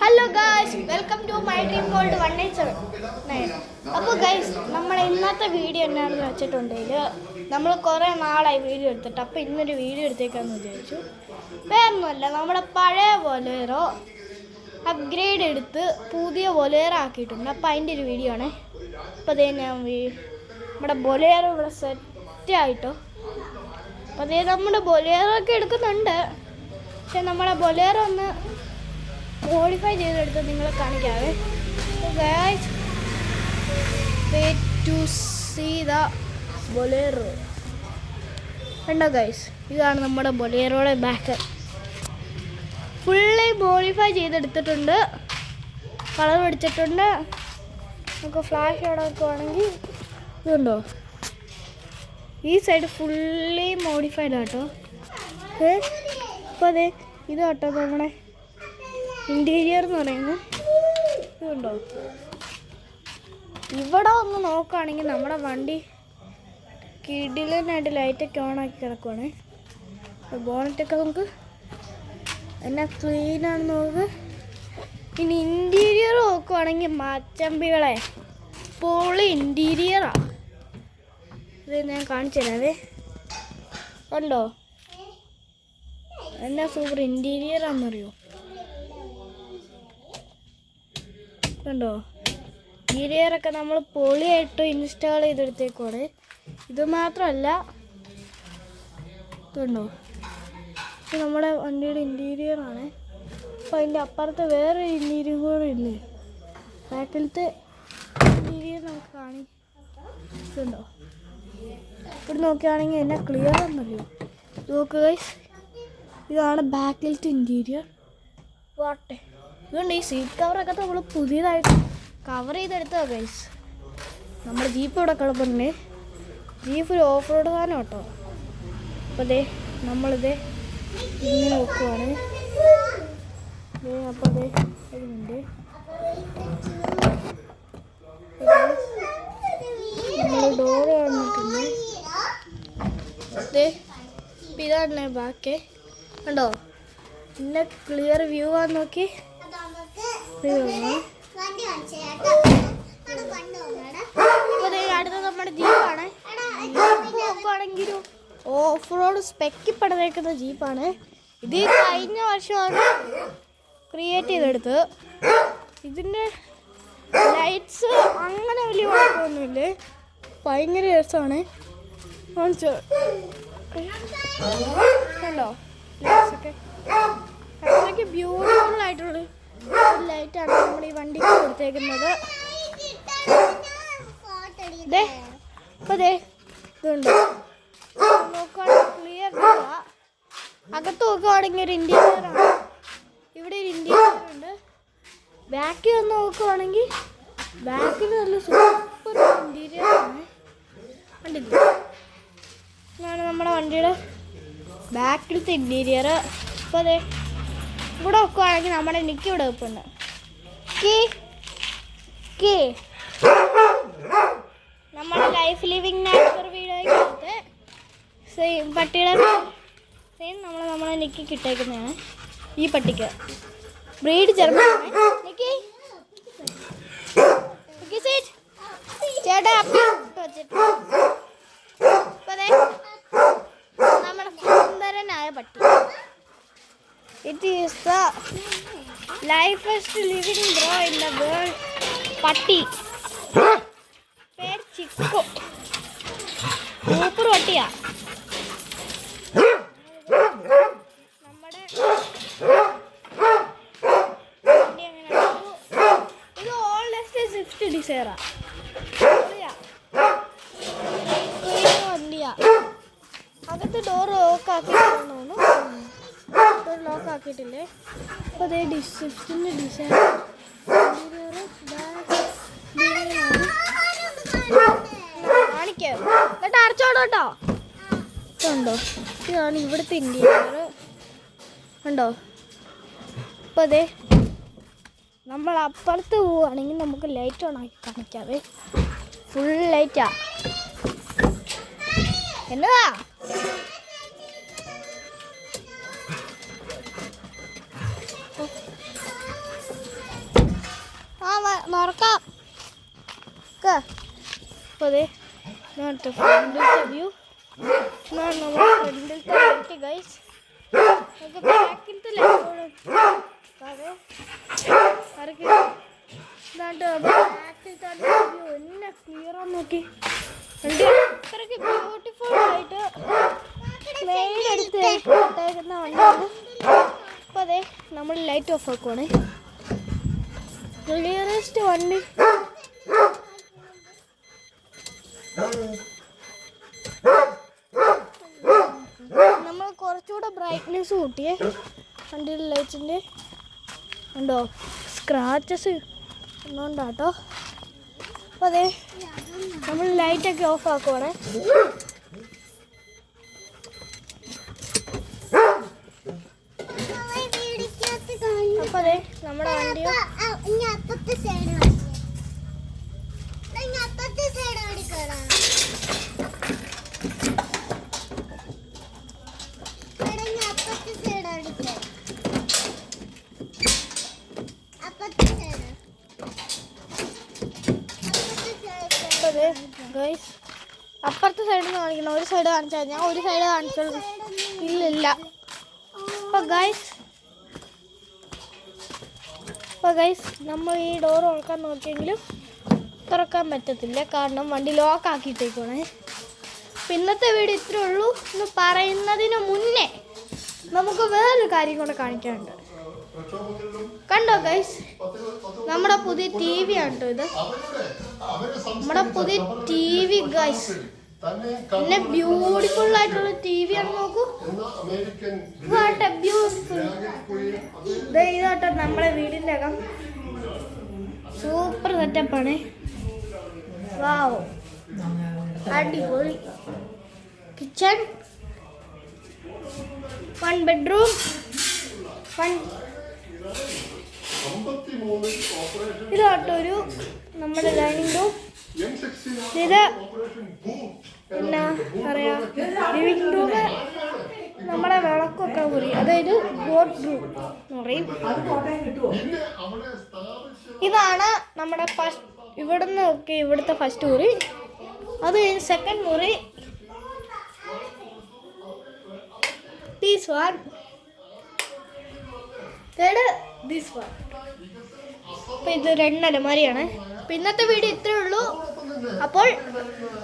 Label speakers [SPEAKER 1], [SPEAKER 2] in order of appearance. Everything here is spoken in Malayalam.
[SPEAKER 1] Hello guys, welcome to my dream world 197. അപ്പോൾ ഗൈസ്, നമ്മുടെ ഇന്നത്തെ വീഡിയോ എന്നാണെന്ന് വെച്ചിട്ടുണ്ടെങ്കിൽ നമ്മൾ കുറേ നാളായി വീഡിയോ എടുത്തിട്ട്, അപ്പോൾ ഇന്നൊരു വീഡിയോ എടുത്തേക്കാന്ന് വിചാരിച്ചു. വേറൊന്നുമല്ല, നമ്മുടെ പഴയ ബൊലേറോ അപ്ഗ്രേഡ് എടുത്ത് പുതിയ ബൊലേറോ ആക്കിയിട്ടുണ്ട്. അപ്പോൾ അതിൻ്റെ ഒരു വീഡിയോ ആണ്. അപ്പോൾ അതേ ഞാൻ നമ്മുടെ ബൊലേറോ ഇവിടെ സെറ്റായിട്ടോ. അപ്പോൾ അതേ നമ്മുടെ ബൊലേറോ ഒക്കെ എടുക്കുന്നുണ്ട്. പക്ഷെ നമ്മുടെ ബൊലേറോ ഒന്ന് മോഡിഫൈ ചെയ്തെടുത്ത് നിങ്ങളെ കാണിക്കാവേ. Guys, wait to see the Bolero. കണ്ടോ ഗൈസ്, ഇതാണ് നമ്മുടെ ബൊലേറോയുടെ ബാക്ക്. ഫുള്ളി മോഡിഫൈ ചെയ്തെടുത്തിട്ടുണ്ട്, കളർ അടിച്ചിട്ടുണ്ട്. നമുക്ക് ഫ്ലാഷ് ഓടൊക്കെ ആണെങ്കിൽ ഇതുണ്ടോ, ഈ സൈഡ് ഫുള്ളി മോഡിഫൈഡ് ആട്ടോ. അപ്പോൾ അതെ, ഇത് കേട്ടോ നമ്മുടെ ഇൻറ്റീരിയർ എന്ന് പറയുന്നത്. ഇതുണ്ടോ, ഇവിടെ ഒന്ന് നോക്കുകയാണെങ്കിൽ നമ്മുടെ വണ്ടി കിടിലനായിട്ട് ലൈറ്റൊക്കെ ഓണാക്കി കിടക്കുവാണ്. ബോണറ്റൊക്കെ നമുക്ക് എന്നാ ക്ലീനാണെന്ന് നോക്ക്. ഇനി ഇൻറ്റീരിയർ നോക്കുവാണെങ്കിൽ മച്ചമ്പികളെ പൊളി ഇൻറ്റീരിയറാണ്. ഇത് ഞാൻ കാണിച്ചു തരാവേ. കണ്ടോ എന്നാ സൂപ്പർ ഇൻറ്റീരിയറാണെന്നറിയോ. കണ്ടോ, ഇൻറ്റീരിയറൊക്കെ നമ്മൾ പൊളിയായിട്ട് ഇൻസ്റ്റാൾ ചെയ്തെടുത്തേക്കോടെ. ഇത് മാത്രമല്ല, ഇതുണ്ടോ, ഇത് നമ്മുടെ വണ്ടിയുടെ ഇൻറ്റീരിയറാണ്. അപ്പോൾ അതിൻ്റെ അപ്പുറത്ത് വേറെ ഇൻറ്റീരിയർ കൂടെ ഇല്ലേ, ബാക്കിലത്തെ ഇൻറ്റീരിയർ നമുക്ക് കാണിക്കുന്നുണ്ടോ. ഇവിടെ നോക്കുകയാണെങ്കിൽ എന്നെ ക്ലിയർ ആണെന്നറിയോ. നോക്കുക ഗൈസ്, ഇതാണ് ബാക്കിലത്തെ ഇൻറ്റീരിയർ. വാട്ടെ, ഇതുകൊണ്ട് ഈ സീറ്റ് കവറൊക്കെ നമ്മൾ പുതിയതായിട്ട് കവർ ചെയ്തെടുത്തതാണ് ഗൈസ്. നമ്മുടെ ജീപ്പ് ഇവിടെ കിടപ്പുണ്ട്. ജീപ്പ് ഒരു ഓഫ് റോഡ് സാധനം കേട്ടോ. അപ്പോൾ അതെ നമ്മളിത് ഇങ്ങനെ നോക്കുവാണ്. അപ്പോൾ അതെ ഇതുണ്ട്, നമ്മൾ ഡോറ് വന്നിട്ടുണ്ട്. അതെ, ഇപ്പം ഇതാണ് ബാക്കി. കണ്ടോ, പിന്നെ ക്ലിയർ വ്യൂ ആണെന്ന് നോക്കി. അടുത്ത നമ്മുടെ ജീപ്പാണ്. നോക്കുവാണെങ്കിലും ഓഫ് റോഡ് സ്പെക്കി പണിതേക്കുന്ന ജീപ്പാണ്. ഇത് കഴിഞ്ഞ വർഷമാണ് ക്രിയേറ്റ് ചെയ്തെടുത്തത്. ഇതിൻ്റെ ലൈറ്റ്സ് അങ്ങനെ വലിയ കുഴപ്പമൊന്നുമില്ല, ഭയങ്കര രസമാണ്. കണ്ടോ, ലൈറ്റ്സൊക്കെ അത്രയ്ക്ക് ബ്യൂട്ടിഫുൾ ആയിട്ടുള്ള ലൈറ്റാണ് നമ്മൾ ഈ വണ്ടിക്ക് കൊടുത്തേക്കുന്നത്. അപ്പോൾ ദേ ഇതുണ്ട്, നോക്കുകയാണെങ്കിൽ ക്ലിയർ ഇല്ല. അകത്ത് നോക്കുകയാണെങ്കിൽ ഒരു ഇൻറ്റീരിയറാണ്. ഇവിടെ ഒരു ഇൻറ്റീരിയർ ഉണ്ട്. ബാക്കിൽ വന്ന് നോക്കുകയാണെങ്കിൽ ബാക്കിൽ നല്ല സൂപ്പർ ഇൻറ്റീരിയറാണ്. കണ്ടില്ല, ഇതാണ് നമ്മുടെ വണ്ടിയുടെ ബാക്കിലത്തെ ഇൻറ്റീരിയർ. അപ്പോൾ അതെ ഇവിടെ വെക്കുവാണെങ്കിൽ നമ്മുടെ നിക്ക് ഇവിടെ വെപ്പുണ്ട്. നമ്മുടെ ലൈഫ് ലിവിങ് നാച്ചുറൽ വീഡിയോയ്ക്കകത്ത് സെയിം പട്ടിയുടെ സെയിം നമ്മളെ നിക്ക് കിട്ടേക്കുന്നതാണ്. ഈ പട്ടിക്ക് ബ്രീഡ് ജർമ്മൻ ചേട്ടാ വെച്ചിട്ട്. നമ്മുടെ സുന്ദരനായ പട്ടി. It is the lifest living bro in the world. പട്ടി പേര് ചിക്കോ, സൂപ്പർ പട്ടിയാ. നമ്മുടെ വണ്ടി അങ്ങനെ ഇത് ഓൾഡസ്റ്റ് സ്വിഫ്റ്റ് ഡിസയറാ. വണ്ടിയാ. അകത്ത് ഡോർ ലോക്ക് ആക്കിയിട്ടുണ്ടോ, ലോക്ക് ആക്കിയിട്ടില്ലേ. അപ്പോൾ അതേ സ്വിഫ്റ്റിൻ്റെ ഡിസൈൻ കാണിക്കോ, എന്നിട്ട് അടച്ചോടോ കേട്ടോ. ഉണ്ടോ, ഇതാണ് ഇവിടുത്തെ ഇൻറ്റീരിയർ. ഉണ്ടോ, അപ്പോൾ അതെ നമ്മൾ അപ്പുറത്ത് പോവുകയാണെങ്കിൽ നമുക്ക് ലൈറ്റ് ഓൺ ആക്കി കാണിക്കാവേ. ഫുൾ ലൈറ്റാ. എന്നതാ നോക്കാം. അപ്പോൾ അതെ ഇതാണ് ഫ്രണ്ടിലത്തെ വ്യൂ. ഇതാണ് നമ്മുടെ ഫ്രണ്ടിലത്തെ ലൈറ്റ് ഗൈസ്. നമുക്ക് ബാക്കിലത്തെ ലൈറ്റ് അതെ ഇറക്കി. ഇതാണ്ട് ബാക്കിലത്തെ വ്യൂ എന്നെ ക്ലിയറാന്ന് നോക്കി. അത്രയ്ക്ക് ബ്യൂട്ടിഫുൾ ആയിട്ട് മെയിൻ എടുത്ത് ഇട്ടേക്കുന്ന വണ്ടിയാണ്. അപ്പോൾ അതെ നമ്മൾ ലൈറ്റ് ഓഫ് ആക്കുവാണേ. ക്ലിയറസ്റ്റ് വണ്ടി. നമ്മൾ കുറച്ചുകൂടെ ബ്രൈറ്റ്നെസ് കൂട്ടിയേ വണ്ടിയുടെ ലൈറ്റിൻ്റെ. ഉണ്ടോ സ്ക്രാച്ചസ് ഒന്നുകൊണ്ടാട്ടോ. അപ്പോൾ അതെ നമ്മൾ ലൈറ്റൊക്കെ ഓഫ് ആക്കുവാണേ. അപ്പോൾ അതെ നമ്മുടെ വണ്ടി ഗൈസ് അപ്പുറത്തെ സൈഡിൽ നിന്ന് കാണിക്കണം. ഒരു സൈഡ് കാണിച്ചാൽ ഞാൻ ഒരു സൈഡ് കാണിച്ചോളൂ. ഇല്ലില്ല. അപ്പോൾ ഗൈസ് നമ്മൾ ഈ ഡോർ തുറക്കാൻ നോക്കിയെങ്കിലും തുറക്കാൻ പറ്റത്തില്ല, കാരണം വണ്ടി ലോക്ക് ആക്കിയിട്ടേക്കാണ്. അപ്പം ഇന്നത്തെ വീഡിയോ ഇത്രേ ഉള്ളൂ. എന്ന് പറയുന്നതിന് മുന്നേ നമുക്ക് വേറൊരു കാര്യം കൂടെ കാണിക്കാനുണ്ട്. കണ്ടോ ഗൈസ്, നമ്മുടെ പുതിയ ടി വി ആണ് കേട്ടോ ഇത്. നമ്മുടെ പുതിയ ടി വി ഗൈസ് പിന്നെ ബ്യൂട്ടിഫുൾ ആയിട്ടുള്ള ടി വി ആണ്. നോക്കൂ, ബ്യൂട്ടിഫുൾ. ഇതാട്ടോ നമ്മുടെ വീടിൻ്റെ അകം. സൂപ്പർ സെറ്റപ്പാണ്. വാവ്, അടിപൊളി. കിച്ചൺ, 1 ബെഡ്റൂം, ഇതാട്ടോ ഒരു നമ്മുടെ ഡൈനിങ് റൂം. ഇത് എന്നാ പറയാ ലിവിങ് റൂം, നമ്മുടെ വിളക്കൊക്കെ മുറി, അതായത് ബോർഡ് റൂം എന്ന് പറയും. ഇതാണ് നമ്മുടെ ഫസ്റ്റ്, ഇവിടുന്ന് ഒക്കെ ഇവിടുത്തെ ഫസ്റ്റ് മുറി. അത് കഴിഞ്ഞ് സെക്കൻഡ് മുറി. this one, third this one. അപ്പോൾ ഇത് 2 അലമാരിയാണ്. അപ്പോൾ ഇന്നത്തെ വീഡിയോ ഇത്രയേ ഉള്ളൂ. അപ്പോൾ